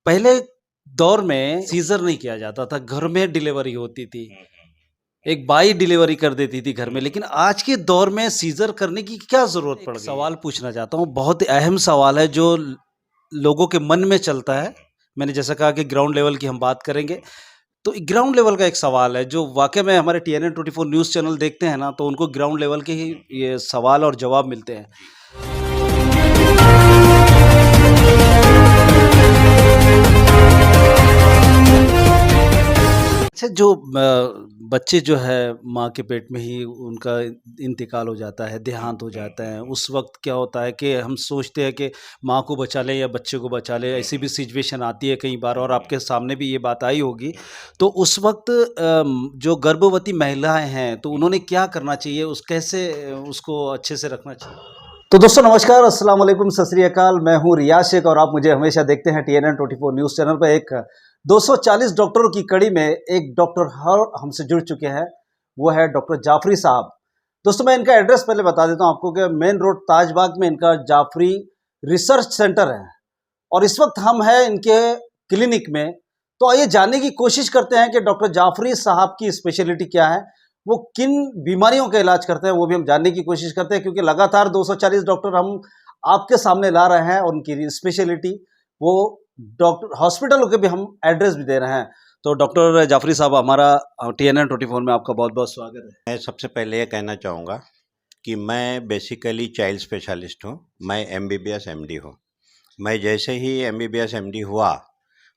पहले दौर में सीज़र नहीं किया जाता था, घर में डिलीवरी होती थी। एक बाई डिलीवरी कर देती थी घर में, लेकिन आज के दौर में सीज़र करने की क्या ज़रूरत पड़ गई? सवाल पूछना चाहता हूँ, बहुत अहम सवाल है जो लोगों के मन में चलता है। मैंने जैसा कहा कि ग्राउंड लेवल की हम बात करेंगे, तो ग्राउंड लेवल का एक सवाल है जो वाक़ई में हमारे TNN 24 न्यूज़ चैनल देखते हैं ना, तो उनको ग्राउंड लेवल के ही ये सवाल और जवाब मिलते हैं। अच्छा, जो बच्चे जो है माँ के पेट में ही उनका इंतकाल हो जाता है, देहांत हो जाता है, उस वक़्त क्या होता है कि हम सोचते हैं कि माँ को बचा लें या बच्चे को बचा लें, ऐसी भी सिचुएशन आती है कई बार और आपके सामने भी ये बात आई होगी। तो उस वक़्त जो गर्भवती महिलाएँ हैं, तो उन्होंने क्या करना चाहिए? कैसे उसको अच्छे से रखना चाहिए? तो दोस्तों नमस्कार, अस्सलाम वालेकुम, सत श्री अकाल। मैं हूँ रियाज शेख और आप मुझे हमेशा देखते हैं TNN 24 न्यूज़ चैनल पर। एक 240 डॉक्टरों की कड़ी में एक डॉक्टर हमसे जुड़ चुके हैं, वो है डॉक्टर जाफरी साहब। दोस्तों मैं इनका एड्रेस पहले बता देता हूँ आपको कि मेन रोड ताजबाग में इनका जाफरी रिसर्च सेंटर है और इस वक्त हम हैं इनके क्लिनिक में। तो आइए जानने की कोशिश करते हैं कि डॉक्टर जाफरी साहब की स्पेशलिटी क्या है, वो किन बीमारियों का इलाज करते हैं, वो भी हम जानने की कोशिश करते हैं, क्योंकि लगातार 240 डॉक्टर हम आपके सामने ला रहे हैं और उनकी स्पेशलिटी वो डॉक्टर हॉस्पिटलों के भी हम एड्रेस भी दे रहे हैं। तो डॉक्टर जाफरी साहब, हमारा TNN 24 में आपका बहुत बहुत स्वागत है। मैं सबसे पहले ये कहना चाहूँगा कि मैं बेसिकली चाइल्ड स्पेशलिस्ट हूँ। मैं MBBS MD हूँ। मैं जैसे ही MBBS MD हुआ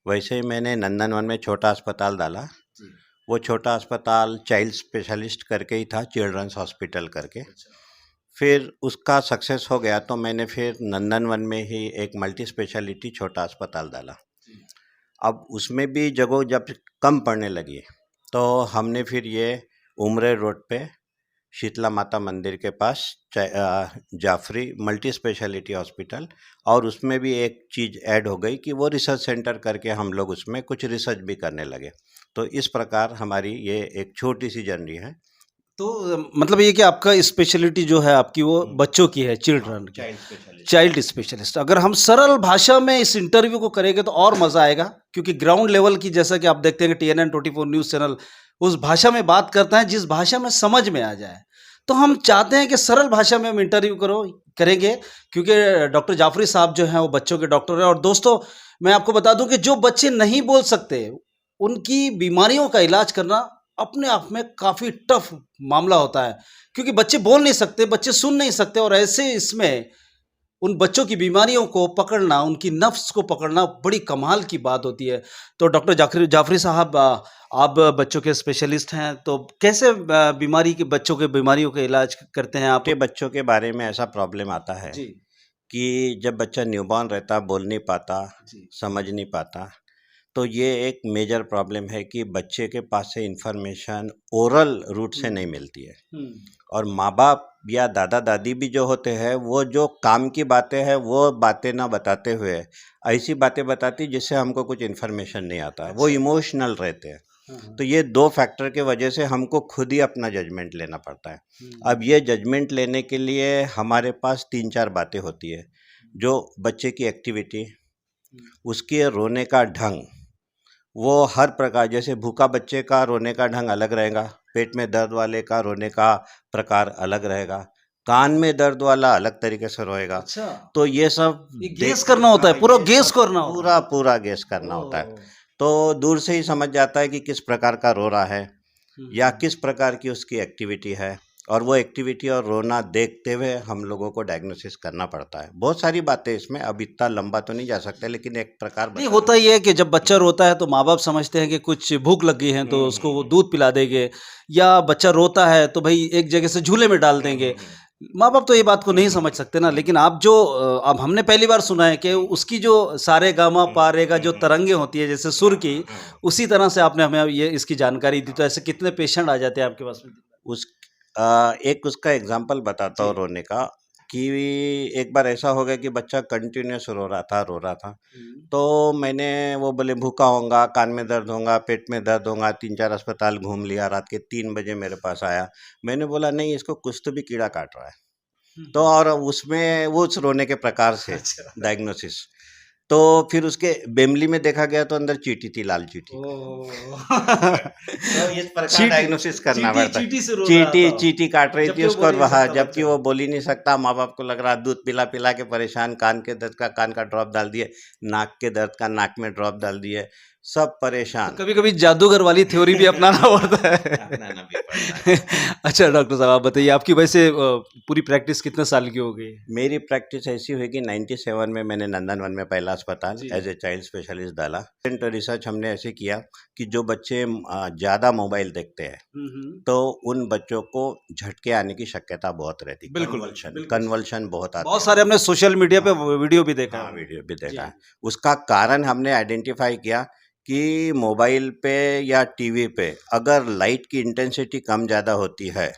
वैसे ही मैंने नंदनवन में छोटा अस्पताल डाला। वो छोटा अस्पताल चाइल्ड स्पेशलिस्ट करके ही था, चिल्ड्रंस हॉस्पिटल करके। फिर उसका सक्सेस हो गया तो मैंने फिर नंदनवन में ही एक मल्टी स्पेशलिटी छोटा अस्पताल डाला। अब उसमें भी जगह जब कम पड़ने लगी तो हमने फिर ये उमरे रोड पे शीतला माता मंदिर के पास जाफरी मल्टी स्पेशलिटी हॉस्पिटल, और उसमें भी एक चीज़ ऐड हो गई कि वो रिसर्च सेंटर करके हम लोग उसमें कुछ रिसर्च भी करने लगे। तो इस प्रकार हमारी ये एक छोटी सी जर्नी है। तो मतलब ये कि आपका स्पेशलिटी जो है आपकी वो बच्चों की है, चिल्ड्रन की, चाइल्ड स्पेशलिस्ट। अगर हम सरल भाषा में इस इंटरव्यू को करेंगे तो और मज़ा आएगा, क्योंकि ग्राउंड लेवल की, जैसा कि आप देखते हैं कि TNN 24 न्यूज़ चैनल उस भाषा में बात करता है जिस भाषा में समझ में आ जाए। तो हम चाहते हैं कि सरल भाषा में हम इंटरव्यू करेंगे, क्योंकि डॉक्टर जाफरी साहब जो हैं वो बच्चों के डॉक्टर हैं। और दोस्तों मैं आपको बता दूं कि जो बच्चे नहीं बोल सकते, उनकी बीमारियों का इलाज करना अपने आप में काफ़ी टफ मामला होता है, क्योंकि बच्चे बोल नहीं सकते, बच्चे सुन नहीं सकते, और ऐसे इसमें उन बच्चों की बीमारियों को पकड़ना, उनकी नफ्स को पकड़ना बड़ी कमाल की बात होती है। तो डॉक्टर जाफरी साहब, आप बच्चों के स्पेशलिस्ट हैं, तो कैसे बीमारी के बच्चों के बीमारियों का इलाज करते हैं आप? छोटे बच्चों के बारे में ऐसा प्रॉब्लम आता है जी कि जब बच्चा न्यूबॉर्न रहता, बोल नहीं पाता, जी समझ नहीं पाता, तो ये एक मेजर प्रॉब्लम है कि बच्चे के पास से इंफॉर्मेशन ओरल रूट से नहीं मिलती है। और माँ बाप या दादा दादी भी जो होते हैं वो जो काम की बातें हैं वो बातें ना बताते हुए ऐसी बातें बताती जिससे हमको कुछ इन्फॉर्मेशन नहीं आता। वो इमोशनल रहते हैं। तो ये दो फैक्टर के वजह से हमको खुद ही अपना जजमेंट लेना पड़ता है। अब ये जजमेंट लेने के लिए हमारे पास 3-4 बातें होती है। जो बच्चे की एक्टिविटी, उसके रोने का ढंग, वो हर प्रकार, जैसे भूखा बच्चे का रोने का ढंग अलग रहेगा, पेट में दर्द वाले का रोने का प्रकार अलग रहेगा, कान में दर्द वाला अलग तरीके से रोएगा। अच्छा, तो ये सब गेस करना होता है, पूरा गेस करना होता पूरा पूरा गेस करना होता है। तो दूर से ही समझ जाता है कि किस प्रकार का रो रहा है या किस प्रकार की उसकी एक्टिविटी है, और वो एक्टिविटी और रोना देखते हुए हम लोगों को डायग्नोसिस करना पड़ता है। बहुत सारी बातें इसमें, अब इतना लंबा तो नहीं जा सकते, लेकिन एक प्रकार नहीं होता ही है कि जब बच्चा रोता है तो माँ बाप समझते हैं कि कुछ भूख लगी है तो उसको वो दूध पिला देंगे, या बच्चा रोता है तो भाई एक जगह से झूले में डाल देंगे। माँ बाप तो ये बात को नहीं समझ सकते ना, लेकिन आप जो अब हमने पहली बार सुना है कि उसकी जो सारे गामा पा रे गा जो तरंगे होती है जैसे सुर की, उसी तरह से आपने हमें ये इसकी जानकारी दी। तो ऐसे कितने पेशेंट आ जाते हैं आपके पास में? उस एक उसका एग्जांपल बताता हूँ रोने का, कि एक बार ऐसा हो गया कि बच्चा कंटिन्यूस रो रहा था। तो मैंने, वो बोले भूखा होगा, कान में दर्द होगा, पेट में दर्द होगा, 3-4 अस्पताल घूम लिया, रात के 3 बजे मेरे पास आया। मैंने बोला नहीं, इसको कुछ तो भी कीड़ा काट रहा है। तो और उसमें वो उस रोने के प्रकार से डायग्नोसिस। तो फिर उसके बेमली में देखा गया तो अंदर चींटी थी, लाल चींटी। तो इस प्रकार डायग्नोसिस करना पड़ता है। चींटी से रो रहा चींटी था चींटी काट रही थी जबकि वो उसको, बोल और ही नहीं वहाँ सकता जबकि बच्चा। वो बोल ही नहीं सकता। माँ बाप को लग रहा दूध पिला पिला के परेशान, कान के दर्द का कान का ड्रॉप डाल दिए, नाक के दर्द का नाक में ड्रॉप डाल दिए, सब तो परेशान। कभी कभी जादूगर वाली थ्योरी भी अपनाना पड़ता है। अपनाना भी पड़ता है। अच्छा डॉक्टर साहब, आप बताइए आपकी वैसे पूरी प्रैक्टिस कितने साल की हो गई? मेरी प्रैक्टिस ऐसी हुई कि 97 में मैंने नंदनवन में पहला अस्पताल जी। एज ए चाइल्ड स्पेशलिस्ट डाला। रिसर्च हमने ऐसे किया कि जो बच्चे ज़्यादा मोबाइल देखते हैं तो उन बच्चों को झटके आने की शक्यता बहुत रहती, बिल्कुल, कन्वल्शन बिल्कुल। कन्वल्शन बहुत आते बहुत हैं। सारे हमने सोशल मीडिया पे वीडियो भी देखा हाँ, है। वीडियो भी जी। देखा है। उसका कारण हमने आइडेंटिफाई किया कि मोबाइल पे या टीवी पे अगर लाइट की इंटेंसिटी कम ज़्यादा होती है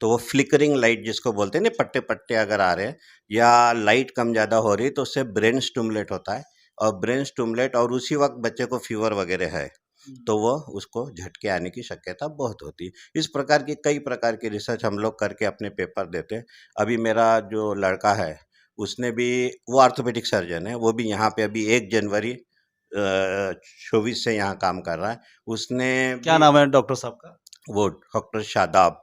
तो वो फ्लिकरिंग लाइट जिसको बोलते हैं ना, पट्टे पट्टे अगर आ रहे हैं या लाइट कम ज़्यादा हो रही तो उससे ब्रेन स्टिमुलेट होता है, और ब्रेन स्टिमुलेट और उसी वक्त बच्चे को फीवर वगैरह है तो वो उसको झटके आने की शक्यता बहुत होती है। इस प्रकार की कई प्रकार की रिसर्च हम लोग करके अपने पेपर देते हैं। अभी मेरा जो लड़का है उसने भी, वो ऑर्थोपेडिक सर्जन है, वो भी यहाँ पे अभी 1 जनवरी 24 से यहाँ काम कर रहा है। उसने क्या भी, नाम है डॉक्टर साहब का? वो डॉक्टर शादाब,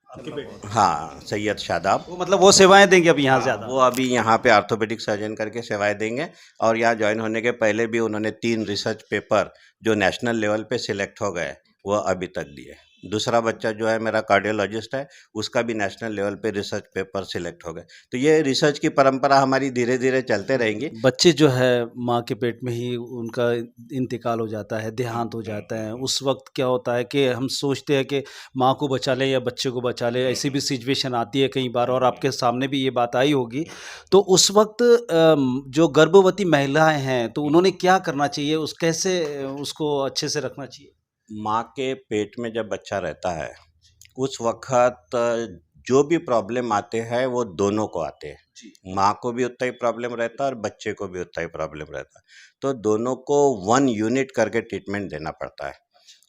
आपके बेटे? हाँ सैयद शादाब। वो मतलब वो सेवाएं देंगे अब यहाँ हाँ, ज्यादा? वो अभी यहाँ पे ऑर्थोपेडिक सर्जन करके सेवाएं देंगे, और यहाँ ज्वाइन होने के पहले भी उन्होंने 3 रिसर्च पेपर जो नेशनल लेवल पे सिलेक्ट हो गए वो अभी तक दिए। दूसरा बच्चा जो है मेरा कार्डियोलॉजिस्ट है, उसका भी नेशनल लेवल पे रिसर्च पेपर सिलेक्ट हो गए। तो ये रिसर्च की परंपरा हमारी धीरे धीरे चलते रहेंगी। बच्चे जो है माँ के पेट में ही उनका इंतकाल हो जाता है, देहांत हो जाता है, उस वक्त क्या होता है कि हम सोचते हैं कि माँ को बचा लें या बच्चे को बचा लें, ऐसी भी सिचुएशन आती है कई बार और आपके सामने भी ये बात आई होगी। तो उस वक्त जो गर्भवती महिलाएं हैं तो उन्होंने क्या करना चाहिए, उस कैसे उसको अच्छे से रखना चाहिए? माँ के पेट में जब बच्चा रहता है उस वक्त जो भी प्रॉब्लम आते हैं वो दोनों को आते हैं। माँ को भी उतना ही प्रॉब्लम रहता है और बच्चे को भी उतना ही प्रॉब्लम रहता है, तो दोनों को 1 यूनिट करके ट्रीटमेंट देना पड़ता है।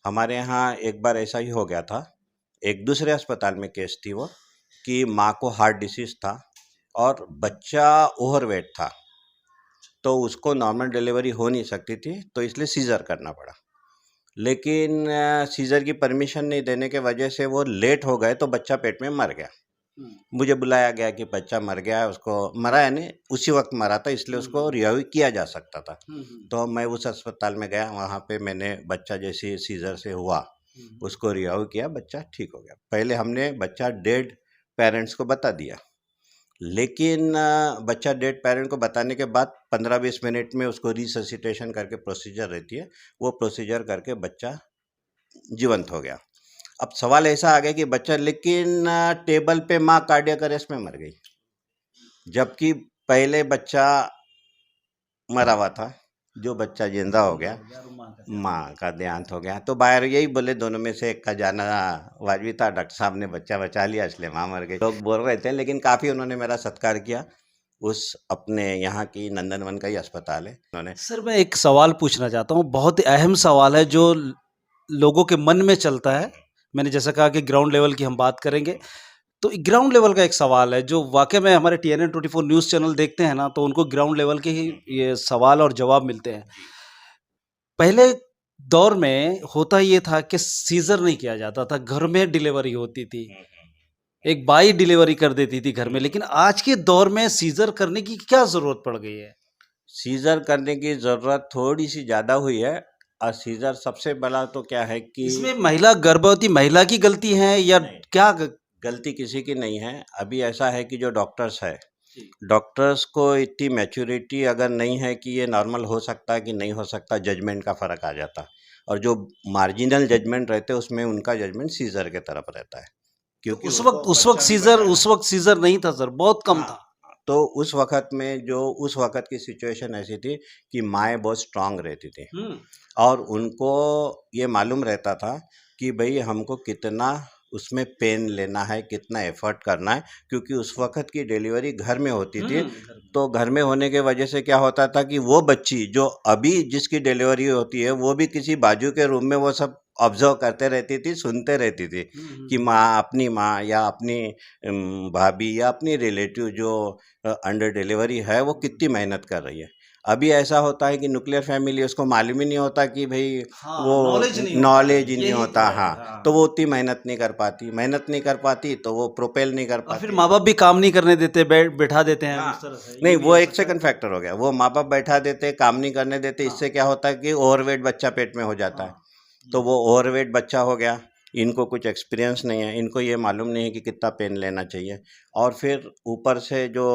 हमारे यहाँ एक बार ऐसा ही हो गया था, एक दूसरे अस्पताल में केस थी वो, कि माँ को हार्ट डिसीज़ था और बच्चा ओवरवेट था, तो उसको नॉर्मल डिलीवरी हो नहीं सकती थी, तो इसलिए सीज़र करना पड़ा। लेकिन सीज़र की परमिशन नहीं देने के वजह से वो लेट हो गए तो बच्चा पेट में मर गया। मुझे बुलाया गया कि बच्चा मर गया है, उसको मरा है नहीं, उसी वक्त मरा था, इसलिए उसको रिहाई किया जा सकता था। तो मैं उस अस्पताल में गया, वहाँ पे मैंने बच्चा जैसे सीज़र से हुआ उसको रिहाई किया, बच्चा ठीक हो गया। पहले हमने बच्चा डेड पेरेंट्स को बता दिया, लेकिन बच्चा डेड पेरेंट को बताने के बाद 15-20 मिनट में उसको रिससिटेशन करके प्रोसीजर रहती है, वो प्रोसीजर करके बच्चा जीवंत हो गया। अब सवाल ऐसा आ गया कि बच्चा, लेकिन टेबल पे माँ कार्डियक अरेस्ट में मर गई, जबकि पहले बच्चा मरा हुआ था, जो बच्चा जिंदा हो गया, माँ का देहांत हो गया। तो बाहर यही बोले दोनों में से एक का जाना वाजिब था, डॉक्टर साहब ने बच्चा बचा लिया इसलिए माँ मर गई। लोग बोल रहे थे, लेकिन काफ़ी उन्होंने मेरा सत्कार किया। उस अपने यहाँ की नंदनवन का ही अस्पताल है उन्होंने। सर मैं एक सवाल पूछना चाहता हूँ, बहुत ही अहम सवाल है जो लोगों के मन में चलता है। मैंने जैसा कहा कि ग्राउंड लेवल की हम बात करेंगे, तो ग्राउंड लेवल का एक सवाल है जो वाकई में हमारे TNN 24 न्यूज़ चैनल देखते हैं ना, तो उनको ग्राउंड लेवल के ही ये सवाल और जवाब मिलते हैं। पहले दौर में होता ये था कि सीजर नहीं किया जाता था, घर में डिलीवरी होती थी, एक बाई डिलीवरी कर देती थी घर में। लेकिन आज के दौर में सीजर करने की क्या जरूरत पड़ गई है? सीज़र करने की ज़रूरत थोड़ी सी ज़्यादा हुई है, और सीज़र सबसे बड़ा तो क्या है कि इसमें महिला, गर्भवती महिला की गलती है या क्या? गलती किसी की नहीं है। अभी ऐसा है कि जो डॉक्टर्स है, डॉक्टर्स को इतनी मैच्योरिटी अगर नहीं है कि ये नॉर्मल हो सकता है कि नहीं हो सकता, जजमेंट का फ़र्क आ जाता है, और जो मार्जिनल जजमेंट रहते हैं उसमें उनका जजमेंट सीज़र के तरफ रहता है, क्योंकि उस वक्त सीजर नहीं था सर, बहुत कम था। तो उस वक़्त में जो उस वक़्त की सिचुएशन ऐसी थी कि माएँ बहुत स्ट्रांग रहती थी, और उनको ये मालूम रहता था कि भाई हमको कितना उसमें पेन लेना है, कितना एफर्ट करना है, क्योंकि उस वक़्त की डिलीवरी घर में होती थी। तो घर में होने के वजह से क्या होता था कि वो बच्ची जो अभी जिसकी डिलीवरी होती है वो भी किसी बाजू के रूम में वो सब ऑब्जर्व करते रहती थी, सुनते रहती थी कि अपनी माँ या अपनी भाभी या अपनी रिलेटिव जो अंडर डिलीवरी है वो कितनी मेहनत कर रही है। अभी ऐसा होता है कि न्यूक्लियर फैमिली, उसको मालूम ही नहीं होता कि भाई हाँ, वो नॉलेज नहीं होता है, नॉलेज ही नहीं यही तो होता। है, हाँ, तो हाँ। वो उतनी मेहनत नहीं कर पाती तो वो प्रोपेल नहीं कर और फिर पाती। माँ-बाप भी काम नहीं करने देते, बैठा देते हैं हाँ, उस तरह से, ये नहीं भी वो हो एक सकता है। सेकंड फैक्टर हो गया, वो माँ बाप बैठा देते, काम नहीं करने देते, हाँ, इससे क्या होता है कि ओवरवेट बच्चा पेट में हो जाता है। हाँ, तो ये वो ओवरवेट बच्चा हो गया, इनको कुछ एक्सपीरियंस नहीं है, इनको ये मालूम नहीं है कि कितना पेन लेना चाहिए। और फिर ऊपर से जो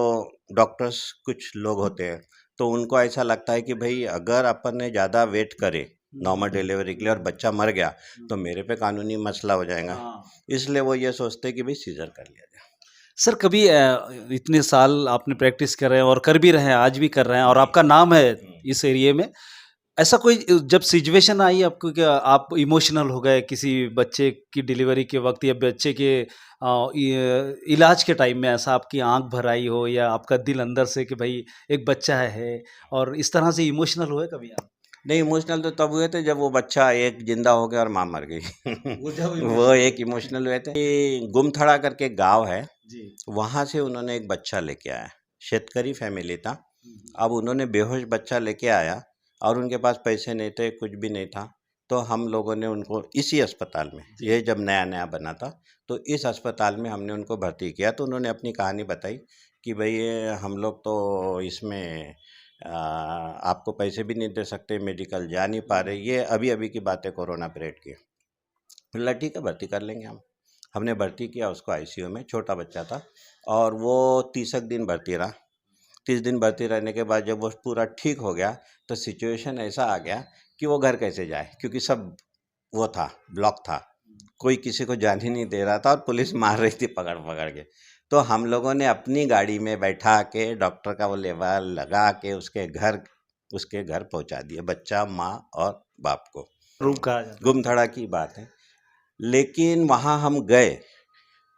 डॉक्टर्स कुछ लोग होते हैं, तो उनको ऐसा लगता है कि भाई अगर अपन ने ज़्यादा वेट करे नॉर्मल डिलीवरी के लिए और बच्चा मर गया हुँ, तो मेरे पे कानूनी मसला हो जाएगा। हाँ। इसलिए वो ये सोचते हैं कि भाई सीजर कर लिया जाए। सर कभी इतने साल आपने प्रैक्टिस कर रहे हैं और कर भी रहे हैं, आज भी कर रहे हैं और जी। आपका नाम है हम्म। इस एरिये में, ऐसा कोई जब सिचुएशन आई आपको कि आप इमोशनल हो गए किसी बच्चे की डिलीवरी के वक़्त या बच्चे के इलाज के टाइम में ऐसा आपकी आँख भर आई हो या आपका दिल अंदर से कि भई एक बच्चा है और इस तरह से इमोशनल हुए कभी आप? नहीं, इमोशनल तो तब हुए थे जब वो बच्चा एक जिंदा हो गया और माँ मर गई। वो जब वो इमोशनल एक इमोशनल हुए थे कि गुमथड़ा करके एक गांव है, जी। वहां से उन्होंने एक बच्चा लेके आया। शेतकरी फैमिली था। हुँ, हुँ। अब उन्होंने बेहोश बच्चा लेके आया और उनके पास पैसे नहीं थे, कुछ भी नहीं था। तो हम लोगों ने उनको इसी अस्पताल में, जी। ये जब नया नया बना था, तो इस अस्पताल में हमने उनको भर्ती किया। तो उन्होंने अपनी कहानी बताई कि भाई ये हम लोग तो इसमें आपको पैसे भी नहीं दे सकते, मेडिकल जा नहीं पा हुँ, रहे। ये अभी अभी की बात है, कोरोना पीरियड की। बोला ठीक है, भर्ती कर लेंगे हम। हमने भर्ती किया उसको आईसीयू में, छोटा बच्चा था और वो 30 दिन भर्ती रहा। 30 दिन भर्ती रहने के बाद जब वो पूरा ठीक हो गया तो सिचुएशन ऐसा आ गया कि वो घर कैसे जाए, क्योंकि सब वो था, ब्लॉक था, कोई किसी को जाने नहीं दे रहा था और पुलिस मार रही थी पकड़ पकड़ के। तो हम लोगों ने अपनी गाड़ी में बैठा के डॉक्टर का वो लेवल लगा के उसके घर पहुंचा दिया, बच्चा, माँ और बाप को। रूप कहा जाता है। गुमथड़ा की बात है। लेकिन वहाँ हम गए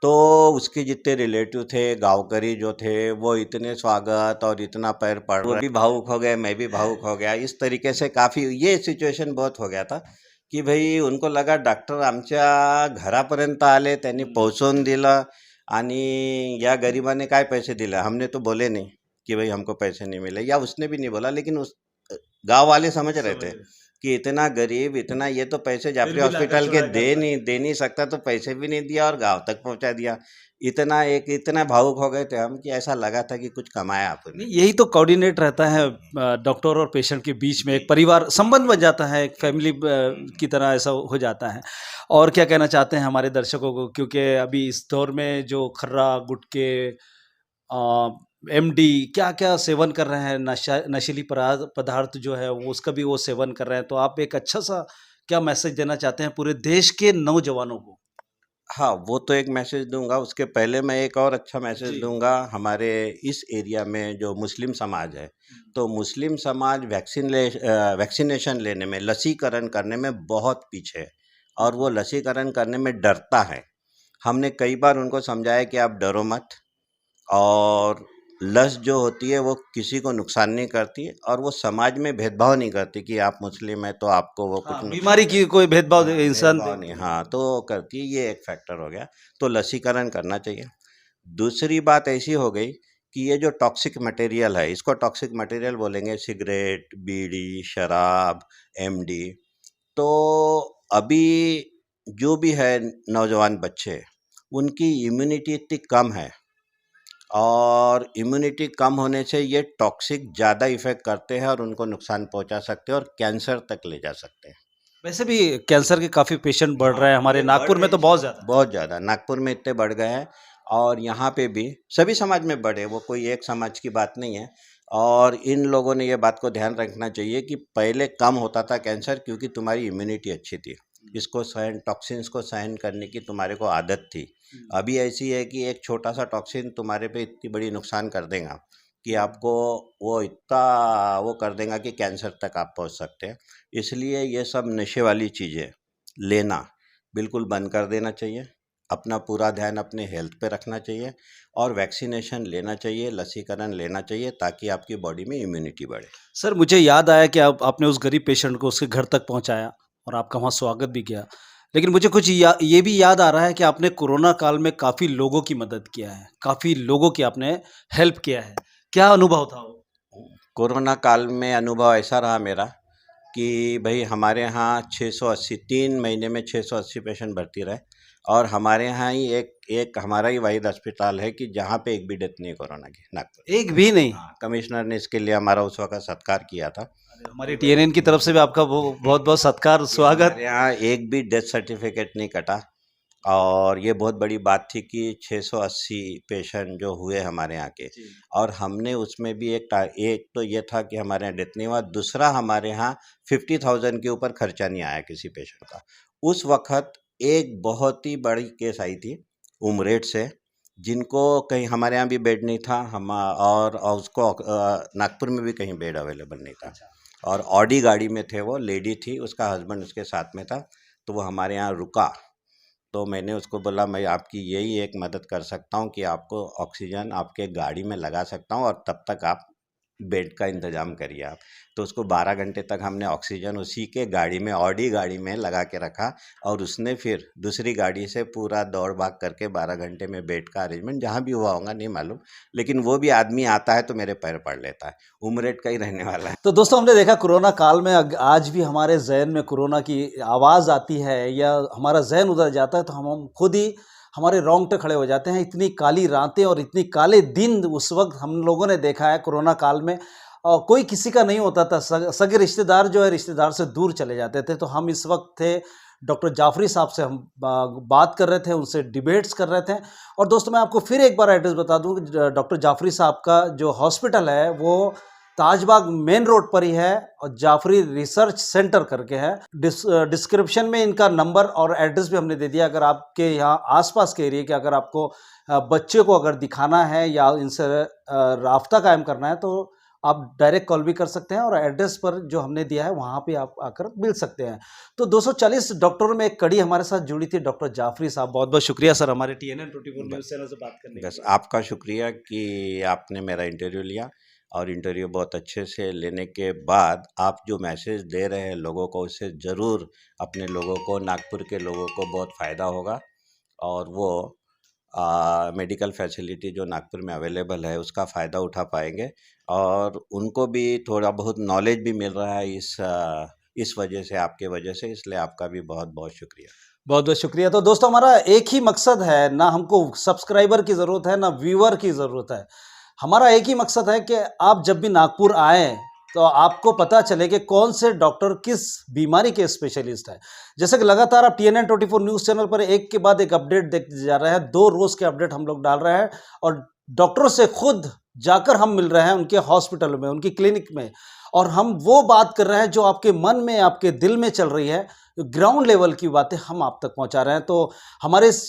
तो उसके जितने रिलेटिव थे, गाँवकरी जो थे, वो इतने स्वागत और इतना पैर पड़ रहे, वो भी भावुक हो गए, मैं भी भावुक हो गया। इस तरीके से काफ़ी ये सिच्युएशन बहुत हो गया था की भाई उनको लगा डॉक्टर आमच्या घरापर्यंत आले, त्यांनी पोहोचवून दिलं आणि या गरिबाने काय पैसे दिले। हमने तो बोले नहीं कि भाई हमको पैसे नहीं मिले, या उसने भी नहीं बोला, लेकिन उस गांव वाले समझ रहे समझ थे रहे। कि इतना गरीब, इतना ये तो पैसे फिर जाफरी भी लाकर हॉस्पिटल के चुरा कर ला दे नहीं सकता, तो पैसे भी नहीं दिया और गांव तक पहुंचा दिया। इतना भावुक हो गए थे हम कि ऐसा लगा था कि कुछ कमाया आपने। नहीं, यही तो कोऑर्डिनेट रहता है डॉक्टर और पेशेंट के बीच में जी। एक परिवार संबंध बन जाता है, एक हम्म, फैमिली की तरह ऐसा हो जाता है। और क्या कहना चाहते हैं हमारे दर्शकों को क्योंकि अभी इस दौर में जो खर्रा, गुटखे एमडी क्या-क्या सेवन कर रहे हैं, नशीली पदार्थ जो है वो उसका भी वो सेवन कर रहे हैं। तो आप एक अच्छा-सा क्या मैसेज देना चाहते हैं पूरे देश के नौजवानों को? हाँ, वो तो एक मैसेज दूंगा, उसके पहले मैं एक और अच्छा मैसेज जी। दूंगा। हमारे इस एरिया में जो मुस्लिम समाज है, हुँ। तो मुस्लिम समाज वैक्सीनेशन लेने में, लसीकरण करने में बहुत पीछे है और वो लसीकरण करने में डरता है। हमने कई बार उनको समझाया कि आप डरो मत, और लस जो होती है वो किसी को नुकसान नहीं करती और वो समाज में भेदभाव नहीं करती कि आप मुस्लिम हैं तो आपको वो कुछ हाँ, नुकसान बीमारी की करेगी। कोई भेदभाव हाँ, इंसान भेदभाव नहीं, देखते नहीं। हाँ, तो करती है, ये एक फैक्टर हो गया। तो लसीकरण करना चाहिए। दूसरी बात ऐसी हो गई कि ये जो टॉक्सिक मटेरियल है, इसको टॉक्सिक मटेरियल बोलेंगे, सिगरेट, बीड़ी, शराब, एमडी। तो अभी जो भी है नौजवान बच्चे, उनकी इम्यूनिटी इतनी कम है और इम्यूनिटी कम होने से ये टॉक्सिक ज़्यादा इफ़ेक्ट करते हैं और उनको नुकसान पहुंचा सकते हैं और कैंसर तक ले जा सकते हैं। वैसे भी कैंसर के काफ़ी पेशेंट बढ़ रहे हैं, हाँ, हमारे ये बढ़ नागपुर रहे में तो हैं, बहुत ज़्यादा है। बहुत ज़्यादा नागपुर में इतने बढ़ गए हैं और यहाँ पे भी सभी समाज में बढ़े, वो कोई एक समाज की बात नहीं है। और इन लोगों ने ये बात को ध्यान रखना चाहिए कि पहले कम होता था कैंसर, क्योंकि तुम्हारी इम्यूनिटी अच्छी थी, इसको सहन, टॉक्सिन्स को सहन करने की तुम्हारे को आदत थी। हुँ, अभी ऐसी है कि एक छोटा सा टॉक्सिन तुम्हारे पे इतनी बड़ी नुकसान कर देगा कि हुँ। आपको वो इतना वो कर देगा कि कैंसर तक आप पहुंच सकते हैं। इसलिए ये सब नशे वाली चीज़ें लेना बिल्कुल बंद कर देना चाहिए। अपना पूरा ध्यान अपने हेल्थ पे रखना चाहिए और वैक्सीनेशन लेना चाहिए, लसीकरण लेना चाहिए, ताकि आपकी बॉडी में इम्यूनिटी बढ़े। सर मुझे याद आया कि आप आपने उस गरीब पेशेंट को उसके घर तक पहुँचाया और आपका वहाँ स्वागत भी किया। लेकिन मुझे कुछ ये भी याद आ रहा है कि आपने कोरोना काल में काफ़ी लोगों की मदद किया है, काफ़ी लोगों की आपने हेल्प किया है। क्या अनुभव था वो? कोरोना काल में अनुभव ऐसा रहा मेरा कि भाई हमारे यहाँ 680 3 महीने में 680 पेशेंट भर्ती रहे, और हमारे यहाँ ही एक हमारा ही वाहिद अस्पताल है कि जहाँ पे एक भी डेथ नहीं है कोरोना की, नागपुर। एक भी नहीं। हाँ, कमिश्नर ने इसके लिए हमारा उस वक्त सत्कार किया था। हमारी टीएनएन की तरफ से भी आपका बहुत बहुत सत्कार, स्वागत। हमारे यहाँ एक भी डेथ सर्टिफिकेट नहीं कटा, और ये बहुत बड़ी बात थी कि 680 पेशेंट जो हुए हमारे यहाँ के, और हमने उसमें भी एक तो ये था कि हमारे यहाँ डेथ नहीं हुआ, दूसरा हमारे यहाँ 50,000 के ऊपर खर्चा नहीं आया किसी पेशेंट का। उस वक्त एक बहुत ही बड़ी केस आई थी उमरेड से, जिनको कहीं हमारे यहाँ भी बेड नहीं था, और उसको नागपुर में भी कहीं बेड अवेलेबल नहीं था, और ऑडी गाड़ी में थे, वो लेडी थी, उसका हस्बैंड उसके साथ में था, तो वो हमारे यहाँ रुका। तो मैंने उसको बोला मैं आपकी यही एक मदद कर सकता हूँ कि आपको ऑक्सीजन आपके गाड़ी में लगा सकता हूँ, और तब तक आप बेड का इंतज़ाम करिए आप। तो उसको 12 घंटे तक हमने ऑक्सीजन उसी के गाड़ी में, ऑडी गाड़ी में लगा के रखा, और उसने फिर दूसरी गाड़ी से पूरा दौड़ भाग करके 12 घंटे में बेड का अरेंजमेंट, जहाँ भी हुआ होगा नहीं मालूम, लेकिन वो भी आदमी आता है तो मेरे पैर पड़ लेता है, उमरेड का ही रहने वाला है। तो दोस्तों, हमने देखा कोरोना काल में आज भी हमारे जहन में कोरोना की आवाज़ आती है या हमारा जहन उधर जाता है तो हम खुद ही हमारे रोंगटे खड़े हो जाते हैं। इतनी काली रातें और इतनी काले दिन उस वक्त हम लोगों ने देखा है कोरोना काल में। कोई किसी का नहीं होता था, सगे रिश्तेदार जो है रिश्तेदार से दूर चले जाते थे। तो हम इस वक्त थे डॉक्टर जाफरी साहब से, हम बात कर रहे थे, उनसे डिबेट्स कर रहे थे। और दोस्तों, मैं आपको फिर एक बार एड्रेस बता दूं कि डॉक्टर जाफरी साहब का जो हॉस्पिटल है वो ताजबाग मेन रोड पर ही है, और जाफरी रिसर्च सेंटर करके है। डिस्क्रिप्शन में इनका नंबर और एड्रेस भी हमने दे दिया। अगर आपके यहाँ आसपास के एरिया के अगर आपको बच्चे को अगर दिखाना है या इनसे राब्ता कायम करना है तो आप डायरेक्ट कॉल भी कर सकते हैं, और एड्रेस पर जो हमने दिया है वहाँ पे आप आकर मिल सकते हैं। तो 240 डॉक्टरों में एक कड़ी हमारे साथ जुड़ी थी डॉक्टर जाफरी साहब। बहुत बहुत शुक्रिया सर हमारे TNN 24 न्यूज़ चैनल से बात करने के लिए। बस आपका शुक्रिया कि आपने मेरा इंटरव्यू लिया, और इंटरव्यू बहुत अच्छे से लेने के बाद आप जो मैसेज दे रहे हैं लोगों को, उससे ज़रूर अपने लोगों को, नागपुर के लोगों को बहुत फ़ायदा होगा, और वो मेडिकल फैसिलिटी जो नागपुर में अवेलेबल है उसका फ़ायदा उठा पाएंगे, और उनको भी थोड़ा बहुत नॉलेज भी मिल रहा है इस वजह से, आपके वजह से। इसलिए आपका भी बहुत बहुत शुक्रिया। बहुत बहुत शुक्रिया। तो दोस्तों, हमारा एक ही मकसद है, ना हमको सब्सक्राइबर की ज़रूरत है ना व्यूअर की ज़रूरत है। हमारा एक ही मकसद है कि आप जब भी नागपुर आएँ तो आपको पता चले कि कौन से डॉक्टर किस बीमारी के स्पेशलिस्ट हैं। जैसे कि लगातार आप TNN 24 न्यूज़ चैनल पर एक के बाद एक अपडेट देखते जा रहे हैं। 2 रोज़ के अपडेट हम लोग डाल रहे हैं, और डॉक्टरों से खुद जाकर हम मिल रहे हैं उनके हॉस्पिटल में, उनकी क्लिनिक में, और हम वो बात कर रहे हैं जो आपके मन में, आपके दिल में चल रही है। ग्राउंड लेवल की बातें हम आप तक पहुंचा रहे हैं। तो हमारे इस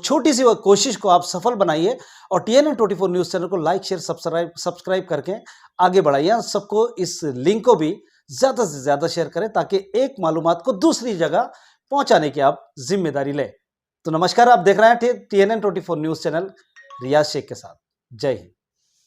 छोटी सी कोशिश को आप सफल बनाइए, और TNN 24 न्यूज़ चैनल को लाइक, शेयर, सब्सक्राइब करके आगे बढ़ाइए। सबको इस लिंक को भी ज़्यादा से ज़्यादा शेयर करें ताकि एक मालूमात को दूसरी जगह पहुंचाने की आप जिम्मेदारी लें। तो नमस्कार, आप देख रहे हैं TNN 24 न्यूज़ चैनल, रियाज शेख के साथ। जय हिंद।